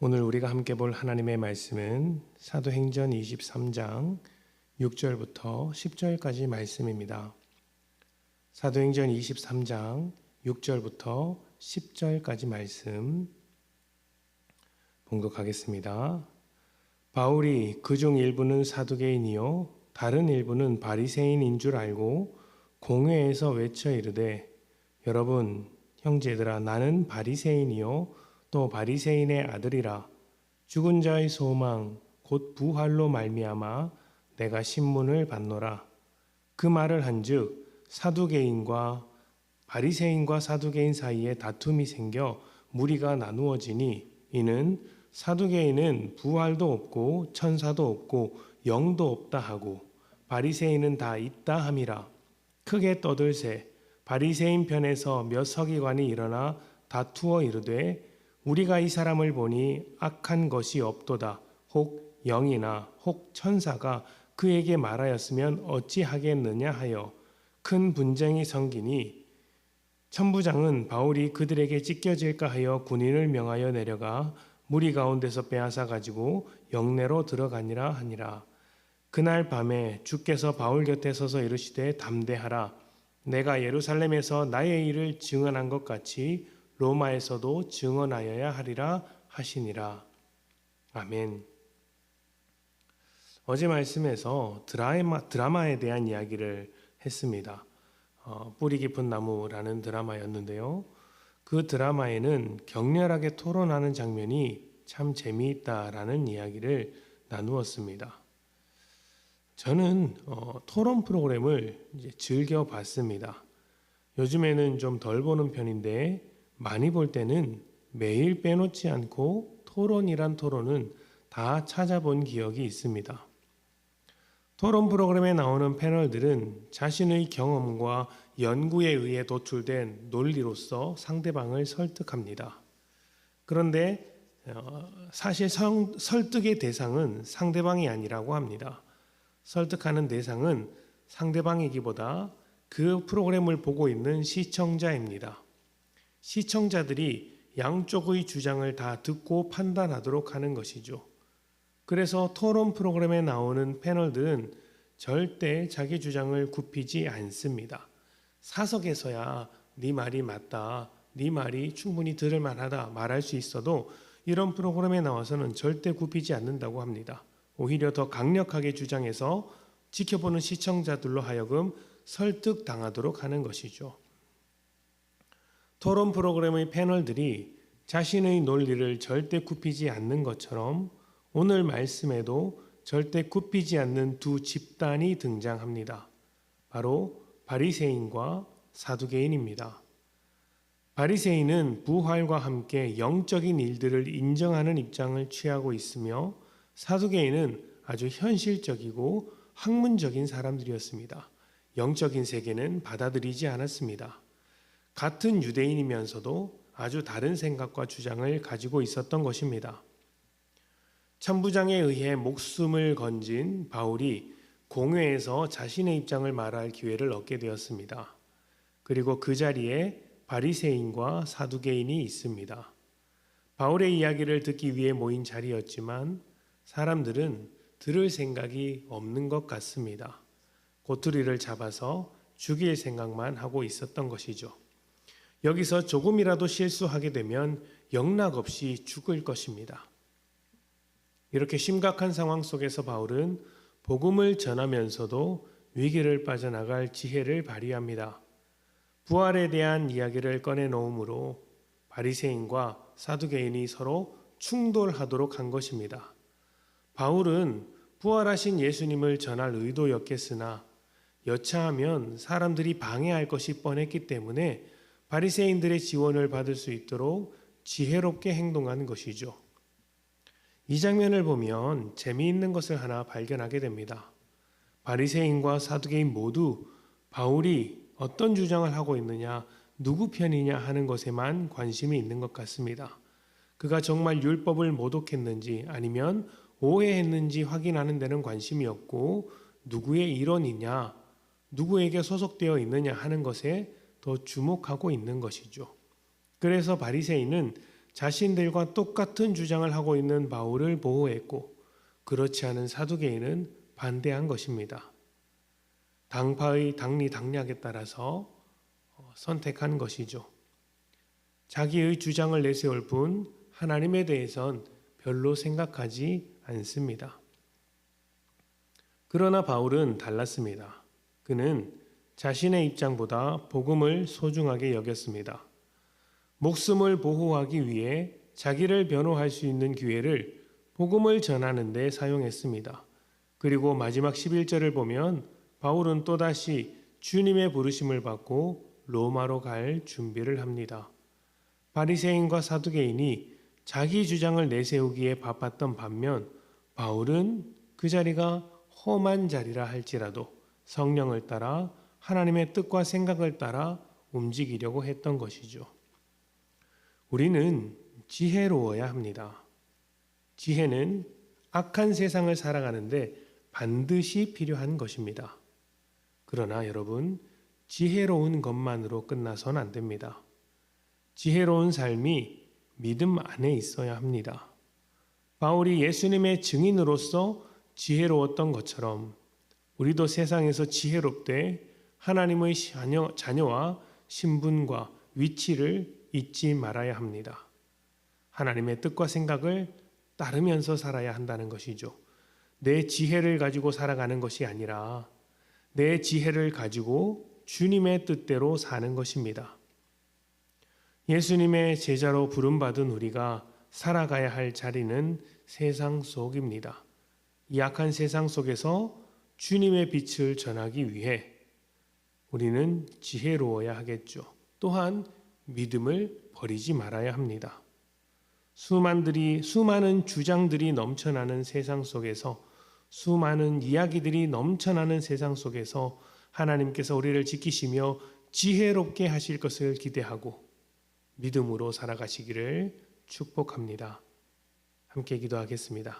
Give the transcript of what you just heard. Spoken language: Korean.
오늘 우리가 함께 볼 하나님의 말씀은 사도행전 23장 6절부터 10절까지 말씀입니다. 사도행전 23장 6절부터 10절까지 말씀 봉독하겠습니다. 바울이 그중 일부는 사두개인이요 다른 일부는 바리새인인 줄 알고 공회에서 외쳐 이르되 여러분 형제들아 나는 바리새인이요 또 바리새인의 아들이라 죽은 자의 소망 곧 부활로 말미암아 내가 신문을 받노라. 그 말을 한즉 사두개인과 바리새인과 사두개인 사이에 다툼이 생겨 무리가 나누어지니 이는 사두개인은 부활도 없고 천사도 없고 영도 없다 하고 바리새인은 다 있다 함이라. 크게 떠들세 바리새인 편에서 몇 서기관이 일어나 다투어 이르되 우리가 이 사람을 보니 악한 것이 없도다. 혹 영이나 혹 천사가 그에게 말하였으면 어찌하겠느냐 하여 큰 분쟁이 생기니 천부장은 바울이 그들에게 찢겨질까 하여 군인을 명하여 내려가 무리 가운데서 빼앗아 가지고 영내로 들어가니라 하니라. 그날 밤에 주께서 바울 곁에 서서 이르시되 담대하라. 내가 예루살렘에서 나의 일을 증언한 것 같이 로마에서도 증언하여야 하리라 하시니라. 아멘. 어제 말씀에서 드라마에 대한 이야기를 했습니다. 뿌리 깊은 나무라는 드라마였는데요. 그 드라마에는 격렬하게 토론하는 장면이 참 재미있다라는 이야기를 나누었습니다. 저는 토론 프로그램을 이제 즐겨 봤습니다. 요즘에는 좀 덜 보는 편인데 많이 볼 때는 매일 빼놓지 않고 토론이란 토론은 다 찾아본 기억이 있습니다. 토론 프로그램에 나오는 패널들은 자신의 경험과 연구에 의해 도출된 논리로서 상대방을 설득합니다. 그런데 사실 설득의 대상은 상대방이 아니라고 합니다. 설득하는 대상은 상대방이기보다 그 프로그램을 보고 있는 시청자입니다. 시청자들이 양쪽의 주장을 다 듣고 판단하도록 하는 것이죠. 그래서 토론 프로그램에 나오는 패널들은 절대 자기 주장을 굽히지 않습니다. 사석에서야 네 말이 맞다, 네 말이 충분히 들을 만하다 말할 수 있어도 이런 프로그램에 나와서는 절대 굽히지 않는다고 합니다. 오히려 더 강력하게 주장해서 지켜보는 시청자들로 하여금 설득당하도록 하는 것이죠. 토론 프로그램의 패널들이 자신의 논리를 절대 굽히지 않는 것처럼 오늘 말씀에도 절대 굽히지 않는 두 집단이 등장합니다. 바로 바리새인과 사두개인입니다. 바리새인은 부활과 함께 영적인 일들을 인정하는 입장을 취하고 있으며 사두개인은 아주 현실적이고 학문적인 사람들이었습니다. 영적인 세계는 받아들이지 않았습니다. 같은 유대인이면서도 아주 다른 생각과 주장을 가지고 있었던 것입니다. 천부장에 의해 목숨을 건진 바울이 공회에서 자신의 입장을 말할 기회를 얻게 되었습니다. 그리고 그 자리에 바리새인과 사두개인이 있습니다. 바울의 이야기를 듣기 위해 모인 자리였지만 사람들은 들을 생각이 없는 것 같습니다. 고투리를 잡아서 죽일 생각만 하고 있었던 것이죠. 여기서 조금이라도 실수하게 되면 영락없이 죽을 것입니다. 이렇게 심각한 상황 속에서 바울은 복음을 전하면서도 위기를 빠져나갈 지혜를 발휘합니다. 부활에 대한 이야기를 꺼내놓음으로 바리새인과 사두개인이 서로 충돌하도록 한 것입니다. 바울은 부활하신 예수님을 전할 의도였겠으나 여차하면 사람들이 방해할 것이 뻔했기 때문에 바리새인들의 지원을 받을 수 있도록 지혜롭게 행동한 것이죠. 이 장면을 보면 재미있는 것을 하나 발견하게 됩니다. 바리새인과 사두개인 모두 바울이 어떤 주장을 하고 있느냐, 누구 편이냐 하는 것에만 관심이 있는 것 같습니다. 그가 정말 율법을 모독했는지 아니면 오해했는지 확인하는 데는 관심이 없고 누구의 일원이냐, 누구에게 소속되어 있느냐 하는 것에 더 주목하고 있는 것이죠. 그래서 바리새인은 자신들과 똑같은 주장을 하고 있는 바울을 보호했고 그렇지 않은 사두개인은 반대한 것입니다. 당파의 당리당략에 따라서 선택한 것이죠. 자기의 주장을 내세울 뿐 하나님에 대해선 별로 생각하지 않습니다. 그러나 바울은 달랐습니다. 그는 자신의 입장보다 복음을 소중하게 여겼습니다. 목숨을 보호하기 위해 자기를 변호할 수 있는 기회를 복음을 전하는 데 사용했습니다. 그리고 마지막 11절을 보면 바울은 또다시 주님의 부르심을 받고 로마로 갈 준비를 합니다. 바리새인과 사두개인이 자기 주장을 내세우기에 바빴던 반면 바울은 그 자리가 험한 자리라 할지라도 성령을 따라 하나님의 뜻과 생각을 따라 움직이려고 했던 것이죠. 우리는 지혜로워야 합니다. 지혜는 악한 세상을 살아가는데 반드시 필요한 것입니다. 그러나 여러분, 지혜로운 것만으로 끝나선 안 됩니다. 지혜로운 삶이 믿음 안에 있어야 합니다. 바울이 예수님의 증인으로서 지혜로웠던 것처럼 우리도 세상에서 지혜롭되 하나님의 자녀와 신분과 위치를 잊지 말아야 합니다. 하나님의 뜻과 생각을 따르면서 살아야 한다는 것이죠. 내 지혜를 가지고 살아가는 것이 아니라 내 지혜를 가지고 주님의 뜻대로 사는 것입니다. 예수님의 제자로 부름받은 우리가 살아가야 할 자리는 세상 속입니다. 이 악한 세상 속에서 주님의 빛을 전하기 위해 우리는 지혜로워야 하겠죠. 또한 믿음을 버리지 말아야 합니다. 수많은 주장들이 넘쳐나는 세상 속에서 수많은 이야기들이 넘쳐나는 세상 속에서 하나님께서 우리를 지키시며 지혜롭게 하실 것을 기대하고 믿음으로 살아가시기를 축복합니다. 함께 기도하겠습니다.